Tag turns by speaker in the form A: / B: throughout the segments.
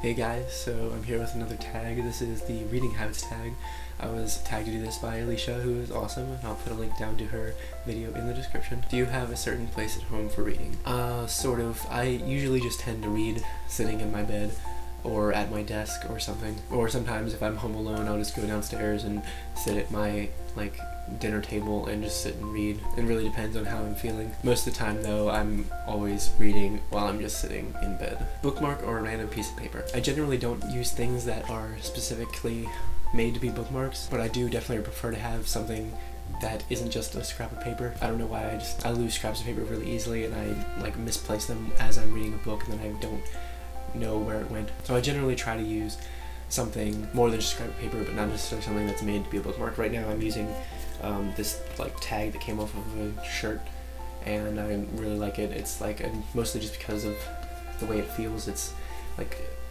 A: Hey guys, so I'm here with another tag. This is the reading habits tag. I was tagged to do this by Alicia, who is awesome, and I'll put a link down to her video in the description. Do you have a certain place at home for reading? Sort of. I usually just tend to read sitting in my bed or at my desk or something. Or sometimes if I'm home alone, I'll just go downstairs and sit at my, dinner table and just sit and read. It really depends on how I'm feeling. Most of the time though, I'm always reading while I'm just sitting in bed. Bookmark or a random piece of paper. I generally don't use things that are specifically made to be bookmarks, but I do definitely prefer to have something that isn't just a scrap of paper. I don't know why, I lose scraps of paper really easily, and I misplace them as I'm reading a book, and then I don't know where it went. So I generally try to use something more than just scrap of paper, but not necessarily something that's made to be a bookmark. Right now I'm using this tag that came off of a shirt, and I really like it. It's mostly just because of the way it feels. It's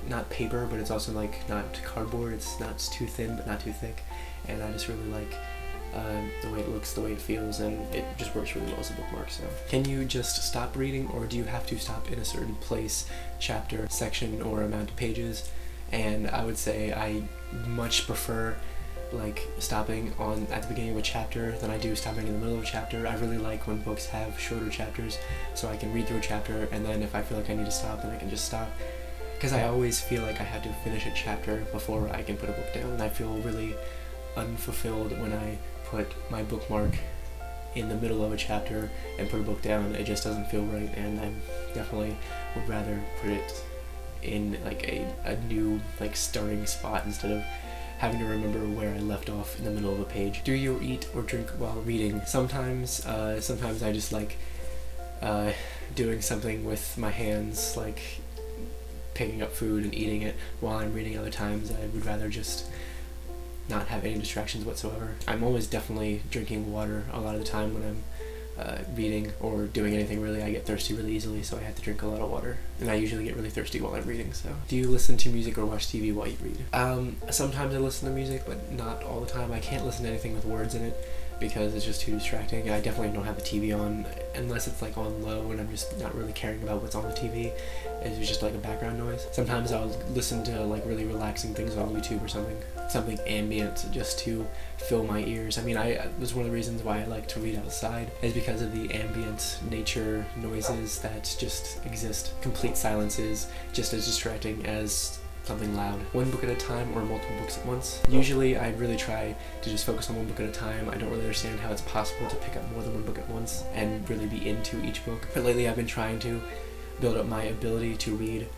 A: not paper, but it's also not cardboard. It's not too thin but not too thick, and I just really like the way it looks, the way it feels, and it just works really well as a bookmark. So, can you just stop reading, or do you have to stop in a certain place, chapter, section, or amount of pages? And I would say I much prefer stopping at the beginning of a chapter than I do stopping in the middle of a chapter. I really like when books have shorter chapters, so I can read through a chapter, and then if I feel like I need to stop, then I can just stop. Because I always feel like I have to finish a chapter before I can put a book down, and I feel really unfulfilled when I put my bookmark in the middle of a chapter and put a book down. It just doesn't feel right, and I definitely would rather put it in a new starting spot instead of having to remember where I left off in the middle of a page. Do you eat or drink while reading? Sometimes I just doing something with my hands, picking up food and eating it while I'm reading. Other times I would rather just not have any distractions whatsoever. I'm always definitely drinking water a lot of the time when I'm reading or doing anything really. I get thirsty really easily, so I have to drink a lot of water, and I usually get really thirsty while I'm reading. So, do you listen to music or watch TV while you read? Sometimes I listen to music, but not all the time. I can't listen to anything with words in it because it's just too distracting. I definitely don't have the TV on unless it's on low and I'm just not really caring about what's on the TV. It's just a background noise. Sometimes I'll listen to really relaxing things on YouTube or something ambient, just to fill my ears. I mean, was one of the reasons why I like to read outside, is because of the ambient nature noises that just exist. Complete silence is just as distracting as something loud. One book at a time or multiple books at once? Usually I really try to just focus on one book at a time. I don't really understand how it's possible to pick up more than one book at once and really be into each book. But lately I've been trying to build up my ability to read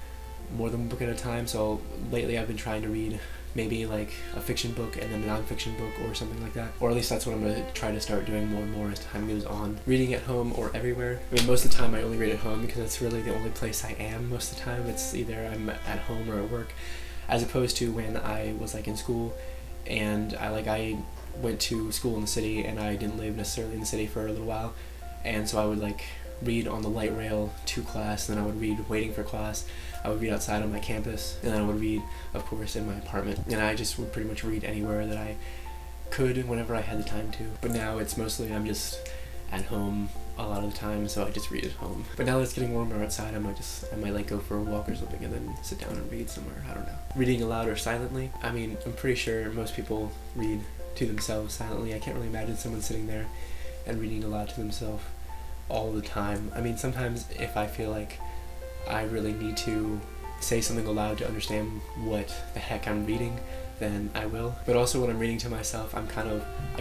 A: more than one book at a time. So lately I've been trying to read maybe a fiction book and then a non-fiction book or something like that. Or at least that's what I'm going to try to start doing more and more as time goes on. Reading at home or everywhere. I mean, most of the time I only read at home because that's really the only place I am most of the time. It's either I'm at home or at work, as opposed to when I was in school, and I went to school in the city and I didn't live necessarily in the city for a little while, and so I would read on the light rail to class, and then I would read waiting for class. I would read outside on my campus, and then I would read, of course, in my apartment. And I just would pretty much read anywhere that I could whenever I had the time to. But now it's mostly I'm just at home a lot of the time, so I just read at home. But now that it's getting warmer outside, I might go for a walk or something and then sit down and read somewhere. I don't know. Reading aloud or silently? I mean, I'm pretty sure most people read to themselves silently. I can't really imagine someone sitting there and reading aloud to themselves all the time. I mean, sometimes if I feel like I really need to say something aloud to understand what the heck I'm reading, then I will. But also when I'm reading to myself, I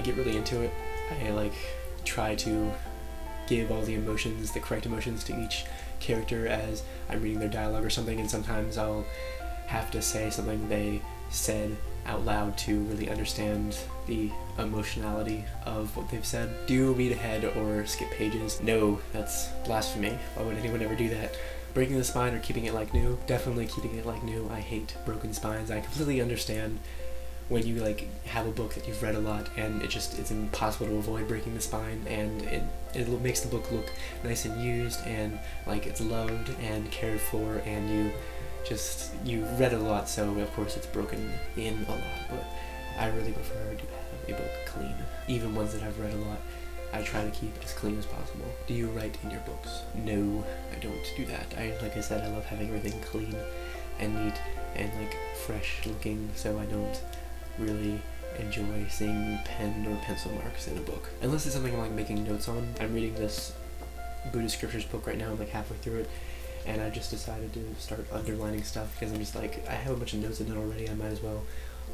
A: get really into it. I try to give all the emotions, the correct emotions to each character as I'm reading their dialogue or something, and sometimes I'll have to say something they said out loud to really understand the emotionality of what they've said. Do you read ahead or skip pages? No, that's blasphemy. Why would anyone ever do that? Breaking the spine or keeping it like new? Definitely keeping it like new. I hate broken spines. I completely understand when you have a book that you've read a lot and it's impossible to avoid breaking the spine, and it makes the book look nice and used and it's loved and cared for, and you read a lot, so of course it's broken in a lot. But I really prefer to have a book clean. Even ones that I've read a lot, I try to keep it as clean as possible. Do you write in your books? No, I don't do that. Like I said, I love having everything clean and neat and like fresh looking, so I don't really enjoy seeing pen or pencil marks in a book. Unless it's something I'm like making notes on. I'm reading this Buddhist scriptures book right now, I'm like halfway through it, and I just decided to start underlining stuff because I'm just like, I have a bunch of notes in it already, I might as well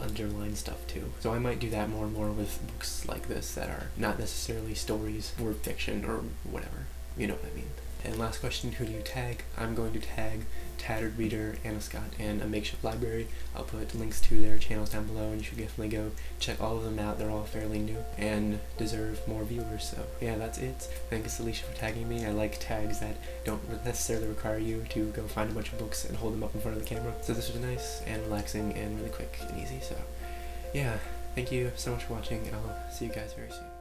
A: underline stuff too. So I might do that more and more with books like this that are not necessarily stories or fiction or whatever, you know what I mean. And last question, who do you tag? I'm going to tag Tattered Reader, Anna Scott, and A Makeshift Library. I'll put links to their channels down below, and you should definitely go check all of them out. They're all fairly new and deserve more viewers. So yeah, that's it. Thanks Alicia for tagging me. I like tags that don't necessarily require you to go find a bunch of books and hold them up in front of the camera. So this was nice and relaxing and really quick and easy. So yeah, thank you so much for watching, and I'll see you guys very soon.